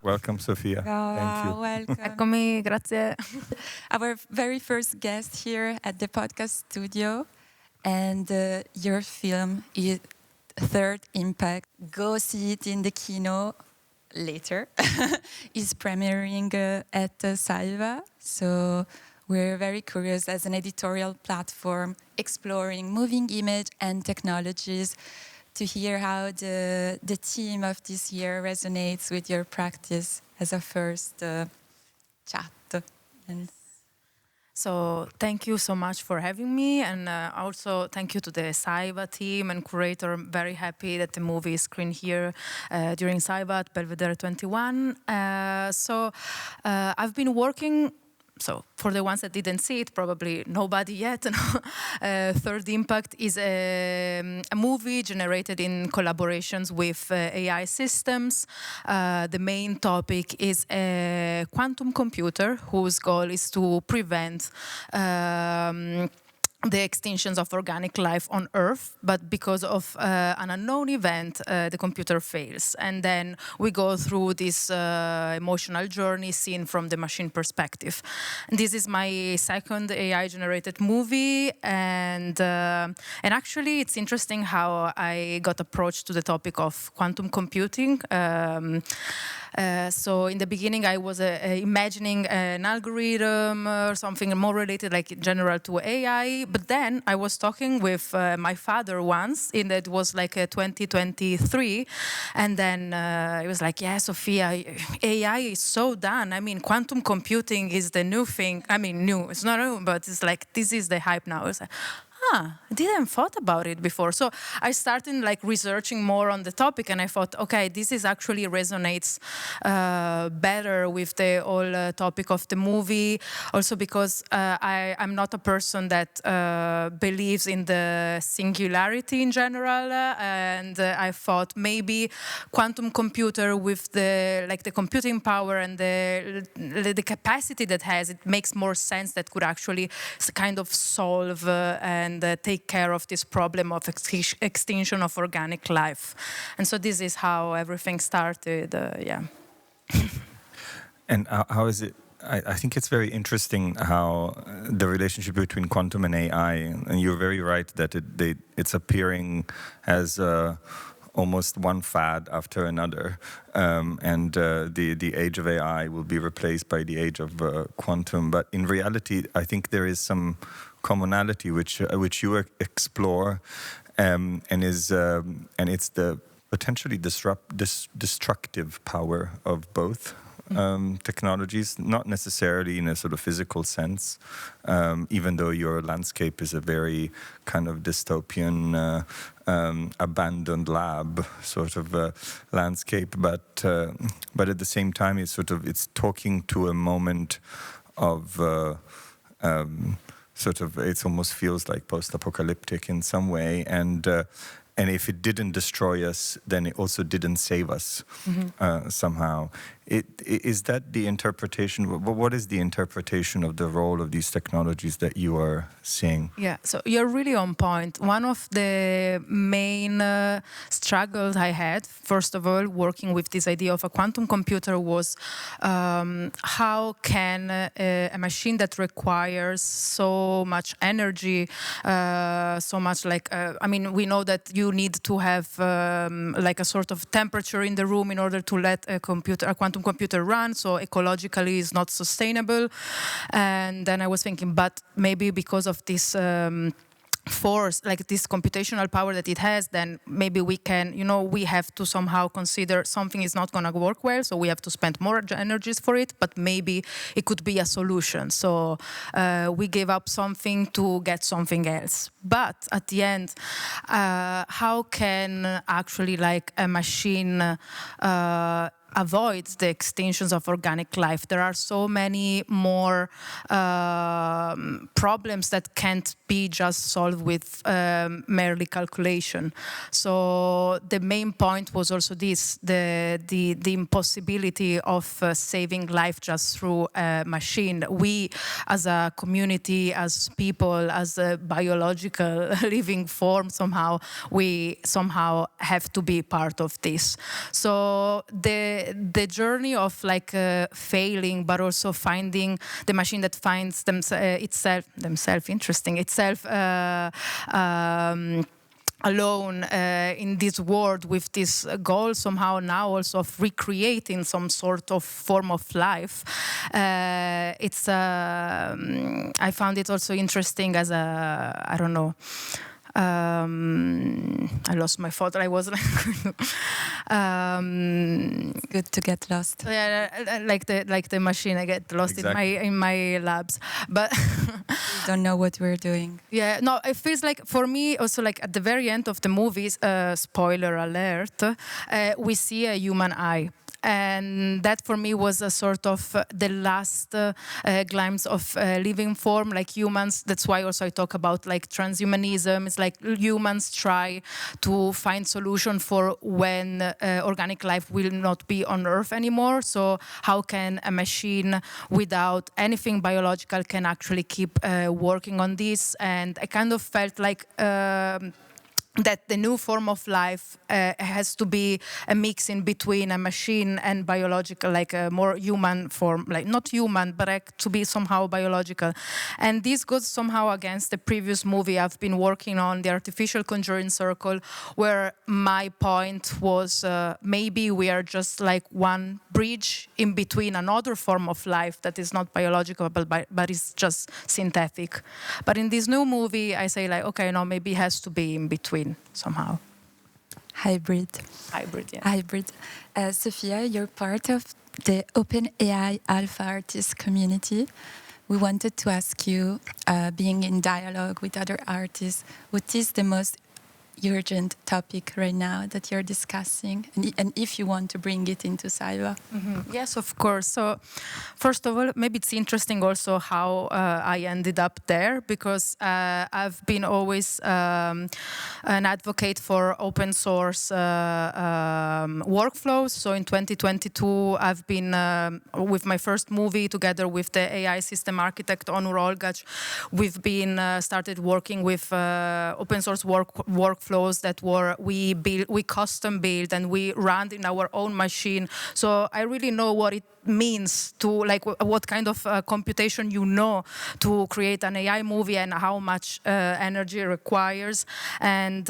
Welcome, Sofia. Thank you. Welcome. Eccomi, grazie. Our very first guest here at the podcast studio, and your film is Third Impact. Go see it in the kino later. It's premiering at Civa, so we're very curious as an editorial platform exploring moving image and technologies to hear how the theme of this year resonates with your practice as a first chat. And So thank you so much for having me, and also thank you to the Civa team and curator. I'm very happy that the movie is screened here during Civa at Belvedere 21. I've been working. So for the ones that didn't see it, probably nobody yet. Third Impact is a movie generated in collaborations with AI systems. The main topic is a quantum computer whose goal is to prevent the extinctions of organic life on Earth, but because of an unknown event, the computer fails. And then we go through this emotional journey seen from the machine perspective. And this is my second AI-generated movie, and actually it's interesting how I got approached to the topic of quantum computing. So in the beginning, I was imagining an algorithm or something more related, like in general, to AI. But then I was talking with my father once, and it was like 2023. And then he was like, yeah, Sofia, AI is so done. I mean, quantum computing is the new thing. I mean, new, it's not new, but it's like, this is the hype now. It's like, I didn't thought about it before. So I started like researching more on the topic, and I thought, okay, this is actually resonates better with the whole topic of the movie. Also because I'm not a person that believes in the singularity in general, and I thought maybe quantum computer with the computing power and the capacity that has, it makes more sense that could actually kind of solve and take care of this problem of extinction of organic life. And so this is how everything started, yeah. And how is it? I think it's very interesting how the relationship between quantum and AI, and you're very right that it's appearing as almost one fad after another, and the age of AI will be replaced by the age of quantum. But in reality, I think there is some commonality which you explore, and it's the potentially destructive power of both technologies, not necessarily in a sort of physical sense, even though your landscape is a very kind of dystopian, abandoned lab sort of landscape, but at the same time it's talking to a moment of it almost feels like post-apocalyptic in some way, and if it didn't destroy us, then it also didn't save us somehow. Is that the interpretation? What is the interpretation of the role of these technologies that you are seeing? Yeah, so you're really on point. One of the main struggles I had, first of all, working with this idea of a quantum computer was how can a machine that requires so much energy, so much we know that you need to have like a sort of temperature in the room in order to let a quantum computer run, so ecologically is not sustainable. And then I was thinking, but maybe because of this force, like this computational power that it has, then maybe we can, we have to somehow consider something is not going to work well, so we have to spend more energies for it, but maybe it could be a solution. So we gave up something to get something else. But at the end, how can actually like a machine avoid the extinctions of organic life? There are so many more problems that can't be just solved with merely calculation. So the main point was also this, the impossibility of saving life just through a machine. We as a community, as people, as a biological living form, somehow have to be part of this. So the the journey of like failing, but also finding the machine that finds itself alone in this world with this goal somehow now also of recreating some sort of form of life. I found it also interesting as I don't know. I lost my thought. I was like, good to get lost. Yeah, like the machine. I get lost in my labs, but we don't know what we're doing. Yeah, no, it feels like for me also like at the very end of the movie, spoiler alert, we see a human eye. And that for me was a sort of the last glimpse of living form, like humans. That's why also I talk about like transhumanism. It's like humans try to find solution for when organic life will not be on Earth anymore. So how can a machine without anything biological can actually keep working on this? And I kind of felt like that the new form of life has to be a mix in between a machine and biological, like a more human form, like not human, but like to be somehow biological. And this goes somehow against the previous movie I've been working on, the artificial conjuring circle, where my point was maybe we are just like one bridge in between another form of life that is not biological, but is just synthetic. But in this new movie, I say like, okay, no, maybe it has to be in between somehow. Hybrid, yeah. Hybrid. Sophia, you're part of the OpenAI Alpha Artist community. We wanted to ask you, being in dialogue with other artists, what is the most urgent topic right now that you're discussing, and if you want to bring it into Civa? Mm-hmm. Yes, of course. So first of all, maybe it's interesting also how I ended up there, because I've been always an advocate for open source workflows. So in 2022, I've been with my first movie together with the AI system architect Onur Olgac. We've been started working with open source workflows that we custom built and we ran in our own machine. So I really know what it means to like what kind of computation to create an AI movie and how much energy it requires. And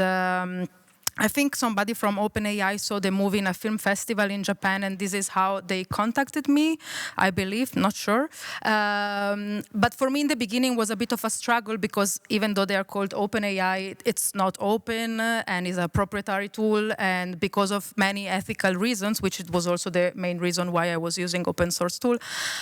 I think somebody from OpenAI saw the movie in a film festival in Japan, and this is how they contacted me, I believe, not sure. But for me in the beginning was a bit of a struggle, because even though they are called OpenAI, it's not open and is a proprietary tool. And because of many ethical reasons, which it was also the main reason why I was using open source tool,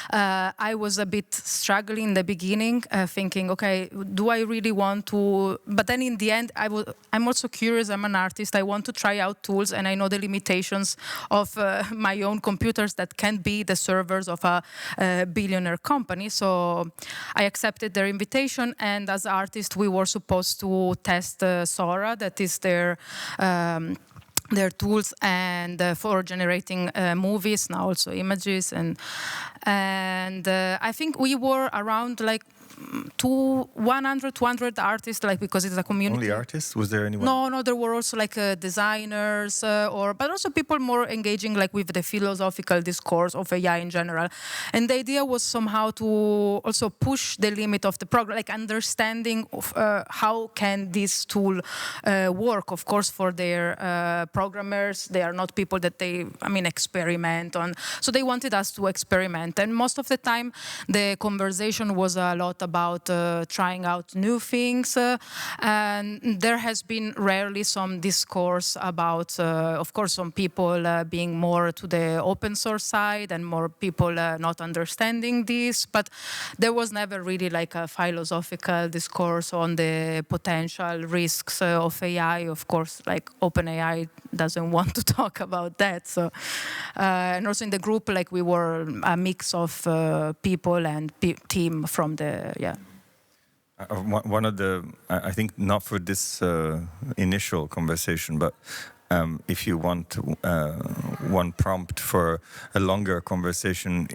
I was a bit struggling in the beginning, thinking, okay, do I really want to? But then in the end, I'm also curious, I'm an artist, I want to try out tools, and I know the limitations of my own computers that can't be the servers of a billionaire company. So I accepted their invitation, and as artists, we were supposed to test Sora, that is their tools and for generating movies, now also images, and I think we were around like 100, 200 artists, like, because it's a community. Only artists? Was there anyone? No, there were also like designers, but also people more engaging like with the philosophical discourse of AI in general. And the idea was somehow to also push the limit of the program, like understanding of how can this tool work. Of course, for their programmers, they are not people that experiment on. So they wanted us to experiment, and most of the time, the conversation was a lot about trying out new things, and there has been rarely some discourse about, of course, some people being more to the open source side and more people not understanding this, but there was never really like a philosophical discourse on the potential risks of AI. Of course, like OpenAI doesn't want to talk about that. So, and also in the group, like we were a mix of people and team from the One of the, I think not for this initial conversation, but if you want one prompt for a longer conversation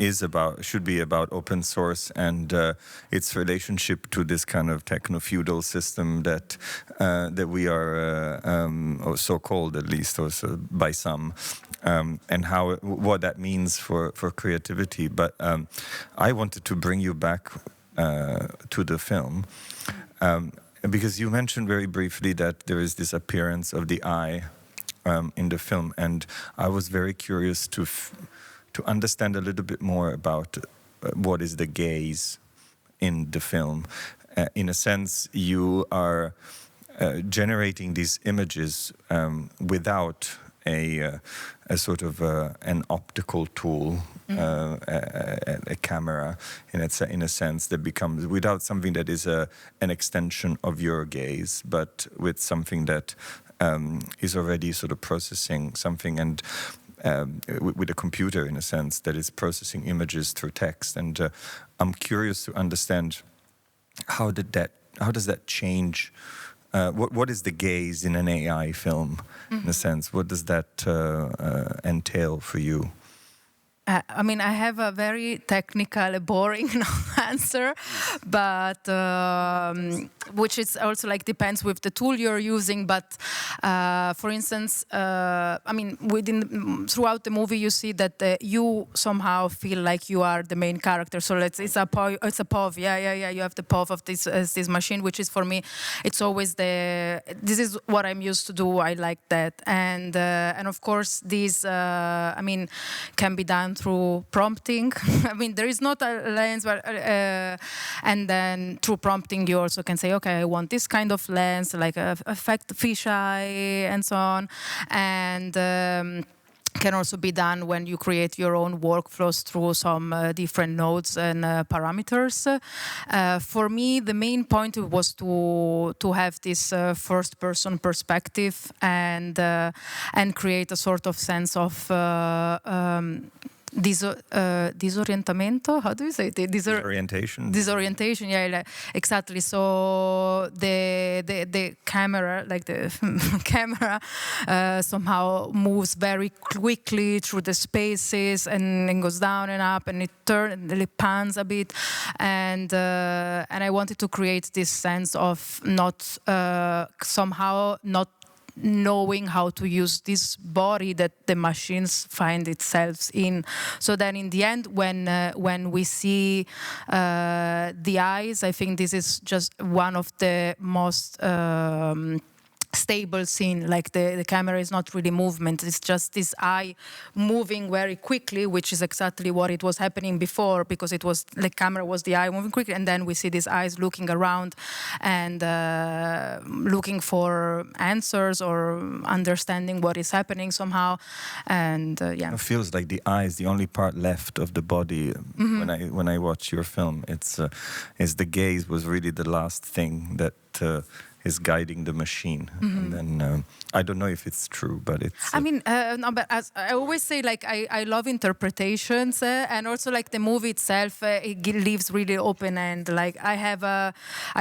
should be about open source and its relationship to this kind of techno-feudal system that we are, or so called at least, also by some, and what that means for creativity. But I wanted to bring you back to the film. Because you mentioned very briefly that there is this appearance of the eye in the film, and I was very curious to understand a little bit more about what is the gaze in the film. In a sense, you are generating these images without a sort of an optical tool, a camera, in a sense that becomes, without something that is an extension of your gaze, but with something that is already sort of processing something, and with a computer, in a sense, that is processing images through text. And I'm curious to understand how does that change? What is the gaze in an AI film, in a sense? What does that entail for you? I mean, I have a very technical, boring answer, but which is also like depends with the tool you're using. But for instance, I mean, throughout the movie, you see that you somehow feel like you are the main character. So it's a POV. Yeah. You have the POV of this machine, which is for me, it's always this is what I'm used to do. I like that, and of course, these I mean, can be done through prompting. I mean, there is not a lens, but and then through prompting, you also can say, okay, I want this kind of lens, like affect fisheye and so on, and can also be done when you create your own workflows through some different nodes and parameters. For me, the main point was to have this first-person perspective and create a sort of sense of disorientamento. How do you say it? Disorientation. Yeah, exactly. So the camera, like the camera, somehow moves very quickly through the spaces and then goes down and up, and it pans a bit, and I wanted to create this sense of not somehow not knowing how to use this body that the machines find itself in. So then in the end, when we see the eyes, I think this is just one of the most stable scene. Like the camera is not really movement, it's just this eye moving very quickly, which is exactly what it was happening before, because it was the camera was the eye moving quickly, and then we see these eyes looking around and looking for answers or understanding what is happening somehow. And it feels like the eye is the only part left of the body. When I watch your film, it's the gaze was really the last thing that is guiding the machine. And then I don't know if it's true, but it's... I mean, no, but as I always say, like, I love interpretations, and also like the movie itself, it leaves really open, and like I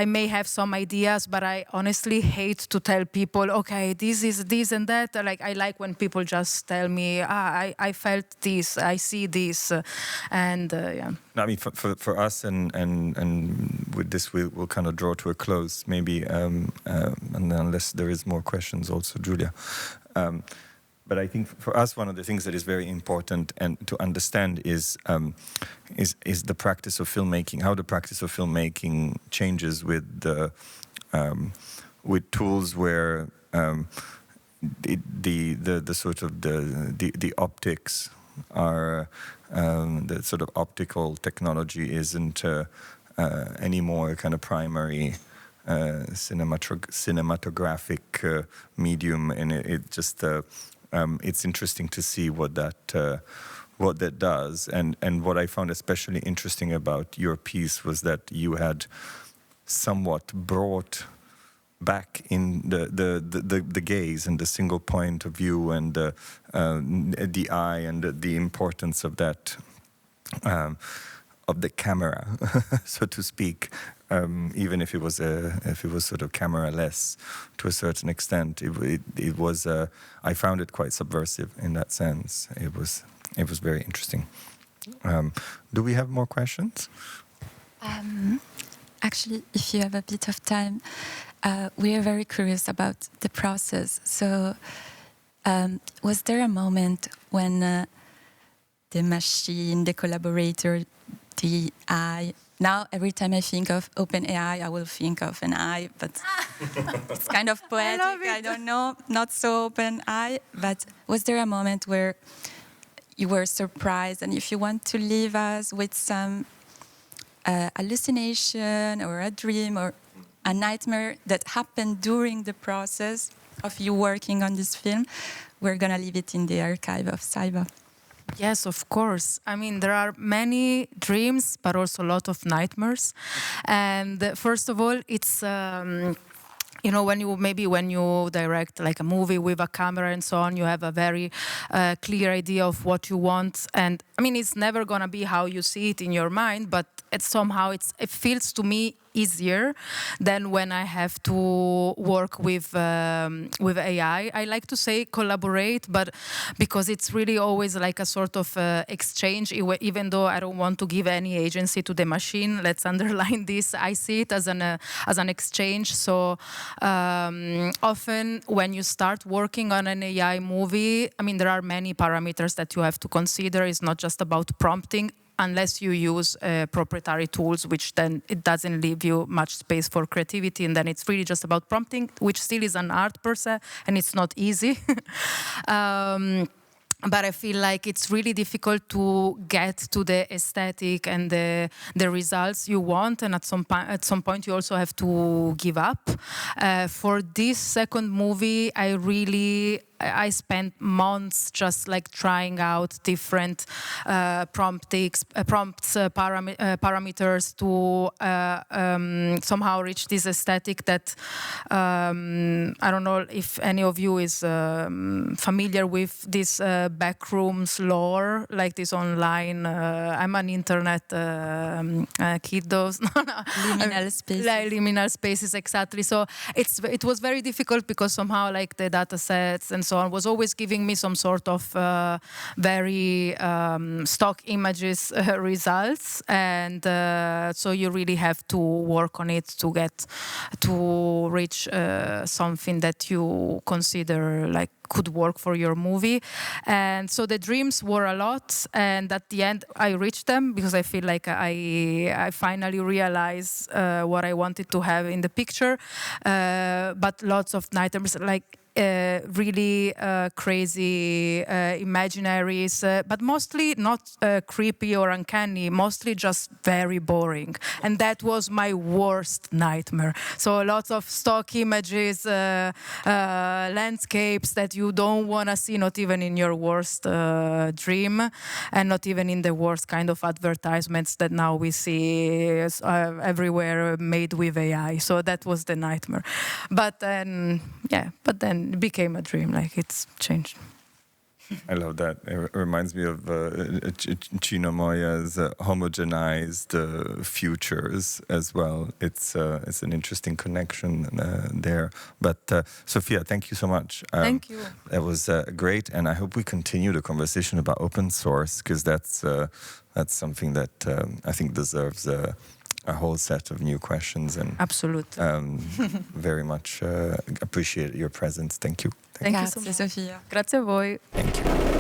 may have some ideas, but I honestly hate to tell people, okay, this is this and that. Like, I like when people just tell me, I felt this, I see this, and yeah. I mean, for us, and with this, we'll kind of draw to a close, maybe, and unless there is more questions also, Giulia. But I think for us, one of the things that is very important and to understand is the practice of filmmaking, how the practice of filmmaking changes with tools where the sort of the optics are the sort of optical technology isn't anymore kind of primary cinematographic medium, and it just it's interesting to see what that does. And what I found especially interesting about your piece was that you had somewhat brought back in the gaze and the single point of view and the eye and the importance of that of the camera, so to speak. Even if it was sort of camera-less to a certain extent, it was. I found it quite subversive in that sense. It was very interesting. Do we have more questions? Actually, if you have a bit of time, we are very curious about the process. So, was there a moment when the machine, the collaborator, the eye? Now, every time I think of OpenAI, I will think of an eye, but it's kind of poetic. I don't know, not so OpenAI. But was there a moment where you were surprised, and if you want to leave us with some hallucination or a dream or a nightmare that happened during the process of you working on this film, we're going to leave it in the archive of Civa. Yes, of course. I mean, there are many dreams, but also a lot of nightmares. And first of all, it's when you direct like a movie with a camera and so on, you have a very clear idea of what you want. And I mean, it's never gonna be how you see it in your mind, but it feels to me easier than when I have to work with AI. I like to say collaborate, but because it's really always like a sort of exchange, even though I don't want to give any agency to the machine. Let's underline this. I see it as an exchange. So often when you start working on an AI movie, I mean, there are many parameters that you have to consider. It's not just about prompting, unless you use proprietary tools, which then it doesn't leave you much space for creativity, and then it's really just about prompting, which still is an art per se, and it's not easy. But I feel like it's really difficult to get to the aesthetic and the results you want, and at some point you also have to give up. For this second movie, I spent months just like trying out different parameters to somehow reach this aesthetic that I don't know if any of you is familiar with this backrooms lore, like this online. I'm an internet kid, those liminal spaces. Like liminal spaces, exactly. So it was very difficult because somehow like the data sets and so on was always giving me some sort of very stock images results, and so you really have to work on it to get to reach something that you consider like could work for your movie. And so the dreams were a lot, and at the end I reached them because I feel like I finally realized what I wanted to have in the picture, but lots of nightmares, like really crazy imaginaries, but mostly not creepy or uncanny, mostly just very boring. And that was my worst nightmare. So lots of stock images, landscapes that you don't want to see, not even in your worst dream, and not even in the worst kind of advertisements that now we see everywhere made with AI. So that was the nightmare. But then it became a dream, like it's changed. I love that. It reminds me of Cino Moya's homogenized futures as well. It's an interesting connection there. But Sophia, thank you so much. Thank you. That was great, and I hope we continue the conversation about open source, because that's something that I think deserves a whole set of new questions. And absolutely, very much appreciate your presence. Thank you. Thank you so much. Grazie, Sofia. Grazie a voi. Thank you.